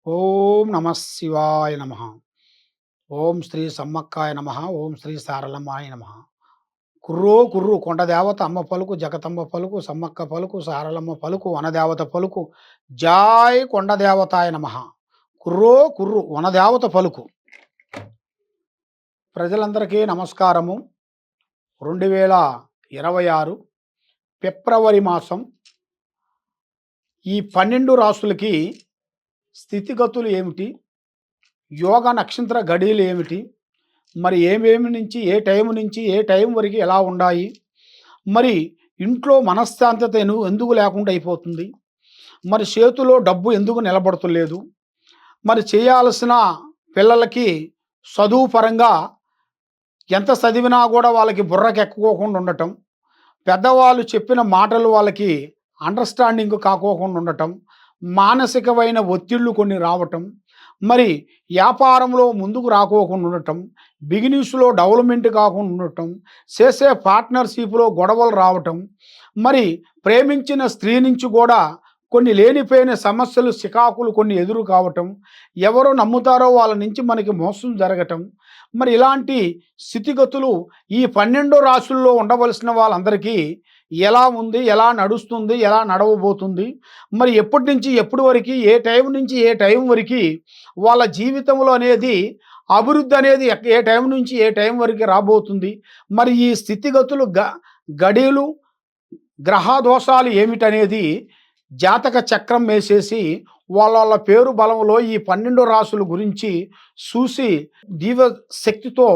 ఓం నమ శివాయ నమ. ఓం శ్రీ సమ్మక్కాయ నమ. ఓం శ్రీ సారలమ్మాయ నమ. కుర్రో కుర్రు కొండదేవత అమ్మ పలుకు, జగతమ్మ పలుకు, సమ్మక్క పలుకు, సారలమ్మ పలుకు, వనదేవత పలుకు. జాయ్ కొండదేవతాయ నమ. కుర్రో కుర్రు వనదేవత పలుకు. ప్రజలందరికీ నమస్కారము. 2026 ఫిబ్రవరి మాసం ఈ 12 రాసులకి స్థితిగతులు ఏమిటి, యోగ నక్షత్ర గడియలు ఏమిటి, మరి ఏమేమి నుంచి ఏ టైం నుంచి ఏ టైం వరకు ఎలా ఉండాయి, మరి ఇంట్లో మనశ్శాంతత ఎందుకు లేకుండా అయిపోతుంది, మరి చేతిలో డబ్బు ఎందుకు నిలబడతలేదు, మరి చేయాల్సిన పిల్లలకి చదువు పరంగా ఎంత చదివినా కూడా వాళ్ళకి బుర్రకెక్కుకోకుండా ఉండటం, పెద్దవాళ్ళు చెప్పిన మాటలు వాళ్ళకి అండర్స్టాండింగ్ కాకోకుండా ఉండటం, మానసికమైన ఒత్తిళ్ళు కొన్ని రావటం, మరి వ్యాపారంలో ముందుకు రాకోకుండా ఉండటం, బిగినింగ్స్లో డెవలప్మెంట్ కాకుండా ఉండటం, చేసే పార్ట్నర్షిప్లో గొడవలు రావటం, మరి ప్రేమించిన స్త్రీ నుంచి కూడా కొన్ని లేనిపోయిన సమస్యలు చికాకులు కొన్ని ఎదురు కావటం, ఎవరు నమ్ముతారో వాళ్ళ నుంచి మనకి మోసం జరగటం, మరి ఇలాంటి స్థితిగతులు ఈ 12 రాశుల్లో ఉండవలసిన వాళ్ళందరికీ ఎలా ఉంది, ఎలా నడుస్తుంది, ఎలా నడవబోతుంది, మరి ఎప్పటి నుంచి ఎప్పటి వరకు, ఏ టైం నుంచి ఏ టైం వరకు వాళ్ళ జీవితంలో అనేది అభివృద్ధి అనేది ఏ టైం నుంచి ఏ టైం వరకు రాబోతుంది, మరి ఈ స్థితిగతులు గడియలు గ్రహదోషాలు ఏమిటనేది జాతక చక్రం వేసేసి వాళ్ళ పేరు బలంలో ఈ 12 రాసుల గురించి చూసి శక్తితో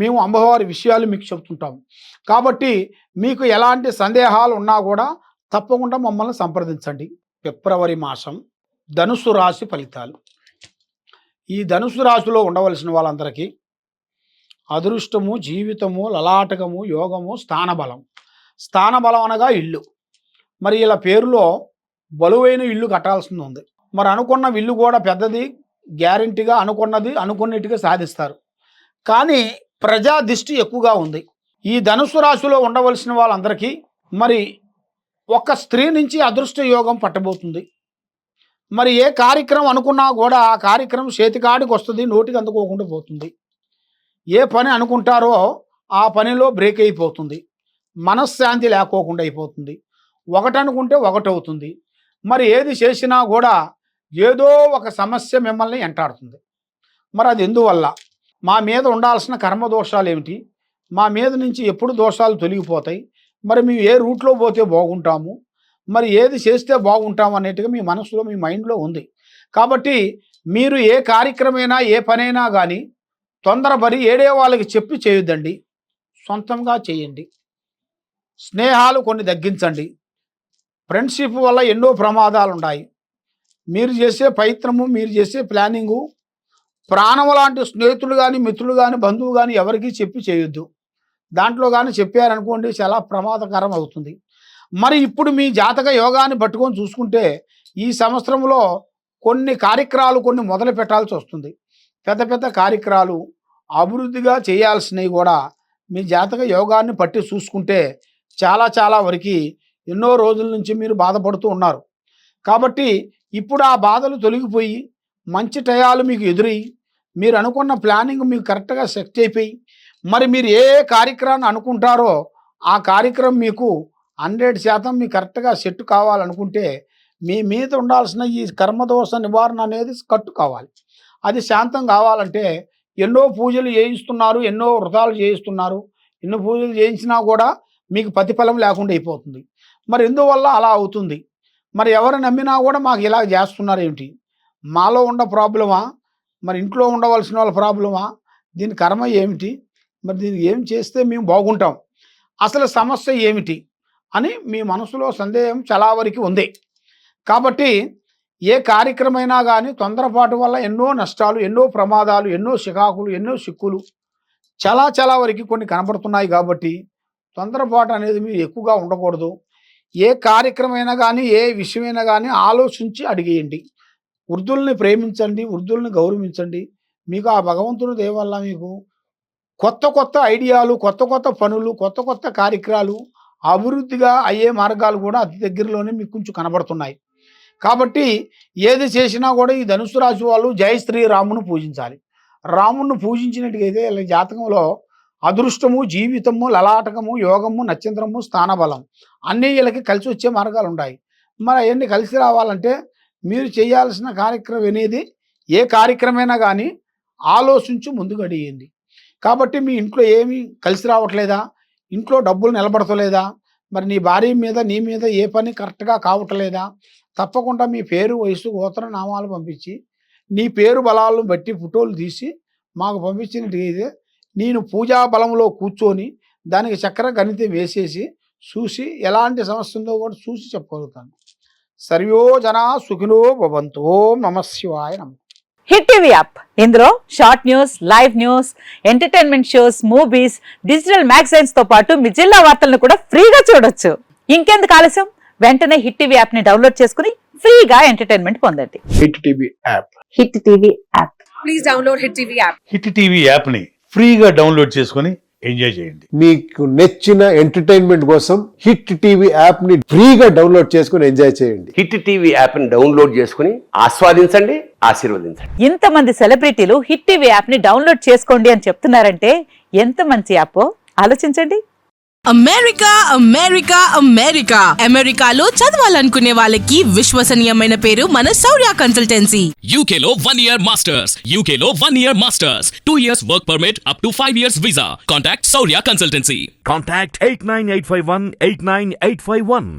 మేము అమ్మవారి విషయాలు మీకు చెప్తుంటాం. కాబట్టి మీకు ఎలాంటి సందేహాలు ఉన్నా కూడా తప్పకుండా మమ్మల్ని సంప్రదించండి. ఫిబ్రవరి మాసం ధనుసు రాశి ఫలితాలు. ఈ ధనుసు రాశిలో ఉండవలసిన వాళ్ళందరికీ అదృష్టము, జీవితము, లలాటకము, యోగము, స్థానబలం. స్థానబలం అనగా ఇల్లు. మరి ఇలా పేరులో బలువైన ఇల్లు కట్టాల్సింది ఉంది. మరి అనుకున్న ఇల్లు కూడా పెద్దది, గ్యారెంటీగా అనుకున్నది అనుకున్నట్టుగా సాధిస్తారు. కానీ ప్రజా దిష్టి ఎక్కువగా ఉంది. ఈ ధనుసు రాశిలో ఉండవలసిన వాళ్ళందరికీ మరి ఒక స్త్రీ నుంచి అదృష్ట యోగం పట్టబోతుంది. మరి ఏ కార్యక్రమం అనుకున్నా కూడా ఆ కార్యక్రమం చేతికాడికి వస్తుంది, నోటికి అందుకోకుండా పోతుంది. ఏ పని అనుకుంటారో ఆ పనిలో బ్రేక్ అయిపోతుంది, మనశ్శాంతి లేకోకుండా అయిపోతుంది. ఒకటి అనుకుంటే ఒకటి అవుతుంది. మరి ఏది చేసినా కూడా ఏదో ఒక సమస్య మిమ్మల్ని వెంటాడుతుంది. మరి అది ఎందువల్ల? మా మీద ఉండాల్సిన కర్మ దోషాలు ఏమిటి, మా మీద నుంచి ఎప్పుడు దోషాలు తొలగిపోతాయి, మరి మేము ఏ రూట్లో పోతే బాగుంటాము, మరి ఏది చేస్తే బాగుంటాము అనేట్టుగా మీ మనసులో మీ మైండ్లో ఉంది. కాబట్టి మీరు ఏ కార్యక్రమైనా ఏ పనైనా కానీ తొందరపడి ఏడే వాళ్ళకి చెప్పి చేయొద్దండి, సొంతంగా చేయండి. స్నేహాలు కొన్ని తగ్గించండి. ఫ్రెండ్షిప్ వల్ల ఎన్నో ప్రమాదాలు ఉన్నాయి. మీరు చేసే ప్రయత్నము, మీరు చేసే ప్లానింగు ప్రాణం లాంటి స్నేహితులు కానీ, మిత్రులు కానీ, బంధువు కానీ ఎవరికీ చెప్పి చేయొద్దు. దాంట్లో కానీ చెప్పారనుకోండి చాలా ప్రమాదకరం అవుతుంది. మరి ఇప్పుడు మీ జాతక యోగాన్ని పట్టుకొని చూసుకుంటే ఈ సంవత్సరంలో కొన్ని కార్యక్రమాలు కొన్ని మొదలు పెట్టాల్సి వస్తుంది. పెద్ద పెద్ద కార్యక్రమాలు అభివృద్ధిగా చేయాల్సినవి కూడా మీ జాతక యోగాన్ని పట్టి చూసుకుంటే చాలా చాలా వరకు ఎన్నో రోజుల నుంచి మీరు బాధపడుతూ ఉన్నారు. కాబట్టి ఇప్పుడు ఆ బాధలు తొలగిపోయి మంచి టయాలు మీకు ఎదురయ్యి మీరు అనుకున్న ప్లానింగ్ మీకు కరెక్ట్గా సెట్ అయిపోయి మరి మీరు ఏ కార్యక్రమాన్ని అనుకుంటారో ఆ కార్యక్రమం మీకు 100% మీకు కరెక్ట్గా సెట్ కావాలనుకుంటే మీ మీద ఉండాల్సిన ఈ కర్మదోష నివారణ అనేది కట్టు కావాలి. అది శాంతం కావాలంటే ఎన్నో పూజలు చేయిస్తున్నారు, ఎన్నో వ్రతాలు చేయిస్తున్నారు, ఎన్నో పూజలు చేయించినా కూడా మీకు ప్రతిఫలం లేకుండా అయిపోతుంది. మరి ఎందువల్ల అలా అవుతుంది? మరి ఎవరు నమ్మినా కూడా మాకు ఇలా చేస్తున్నారు ఏమిటి? మాలో ఉన్న ప్రాబ్లమా, మరి ఇంట్లో ఉండవలసిన వాళ్ళ ప్రాబ్లమా, దీని కర్మ ఏమిటి, మరి దీన్ని ఏం చేస్తే మేము బాగుంటాం, అసలు సమస్య ఏమిటి అని మీ మనసులో సందేహం చాలా వరకు ఉంది. కాబట్టి ఏ కార్యక్రమైనా కానీ తొందరపాటు వల్ల ఎన్నో నష్టాలు, ఎన్నో ప్రమాదాలు, ఎన్నో చికాకులు, ఎన్నో చిక్కులు చాలా చాలా వరకు కొన్ని కనబడుతున్నాయి. కాబట్టి తొందరపాటు అనేది మీరు ఎక్కువగా ఉండకూడదు. ఏ కార్యక్రమైనా కానీ ఏ విషయమైనా కానీ ఆలోచించి అడిగేయండి. వృద్ధుల్ని ప్రేమించండి, వృద్ధుల్ని గౌరవించండి. మీకు ఆ భగవంతుడి దయ వల్ల మీకు కొత్త కొత్త ఐడియాలు, కొత్త కొత్త పనులు, కొత్త కొత్త కార్యక్రమాలు అభివృద్ధిగా అయ్యే మార్గాలు కూడా అతి దగ్గరలోనే మీకు కొంచెం కనబడుతున్నాయి. కాబట్టి ఏది చేసినా కూడా ఈ ధనుసు రాశి వాళ్ళు జై శ్రీరామును పూజించాలి. రాముణ్ణి పూజించినట్టుగైతే వీళ్ళ జాతకంలో అదృష్టము, జీవితము, లలాటకము, యోగము, నక్షత్రము, స్థానబలం అన్నీ వీళ్ళకి కలిసి వచ్చే మార్గాలు ఉన్నాయి. మరి అవన్నీ కలిసి రావాలంటే మీరు చేయాల్సిన కార్యక్రమం అనేది ఏ కార్యక్రమైనా కానీ ఆలోచించి ముందుకు అడిగేయండి. కాబట్టి మీ ఇంట్లో ఏమీ కలిసి రావట్లేదా, ఇంట్లో డబ్బులు నిలబడతలేదా, మరి నీ భార్య మీద నీ మీద ఏ పని కరెక్ట్గా కావట్లేదా, తప్పకుండా మీ పేరు, వయసు, గోత్ర నామాలు పంపించి నీ పేరు బలాలను బట్టి ఫోటోలు తీసి మాకు పంపించినట్టయితే నేను పూజా బలంలో కూర్చొని దానికి చక్ర గణితం వేసేసి చూసి ఎలాంటి సమస్య ఉందో కూడా చూసి చెప్పగలుగుతాను. సర్వో జనా సుఖినో భవంతు. ఓం నమః శివాయ నమః. హిట్ టీవీ యాప్, ఇందులో short news, live news, entertainment shows, movies, digital magazines తో పాటు మీ జిల్లా వార్తలను కూడా ఫ్రీగా చూడొచ్చు. ఇంకెందుకు ఆలస్యం, వెంటనే హిట్ టీవీ యాప్ ని డౌన్లోడ్ చేసుకుని ఫ్రీగా ఎంటర్టైన్మెంట్ పొందండి. Hit TV app. Hit TV app. Please download hit TV app. Hit TV యాప్ని ఫ్రీగా డౌన్లోడ్ చేసుకొని ఎంజాయ్ చేయండి. మీకు నచ్చిన ఎంటర్టైన్మెంట్ కోసం హిట్ టీవీ యాప్ ని ఫ్రీగా డౌన్లోడ్ చేసుకుని ఎంజాయ్ చేయండి. హిట్ టీవీ యాప్ ని డౌన్లోడ్ చేసుకుని ఆస్వాదించండి, ఆశీర్వదించండి. ఇంతమంది సెలబ్రిటీలు హిట్ టీవీ యాప్ ని డౌన్లోడ్ చేసుకోండి అని చెప్తున్నారంటే ఎంత మంచి యాప్ ఆలోచించండి. అమెరికా అమెరికా అమెరికా అమెరికాలో చదవాలనుకునే వాళ్ళకి విశ్వసనీయమైన పేరు మన శౌర్య consultancy. UK Law 1 Year Masters. UK Law 1 Year Masters. 2 years work permit up to 5 years visa. Contact Saurya Consultancy. Contact 89851 89851.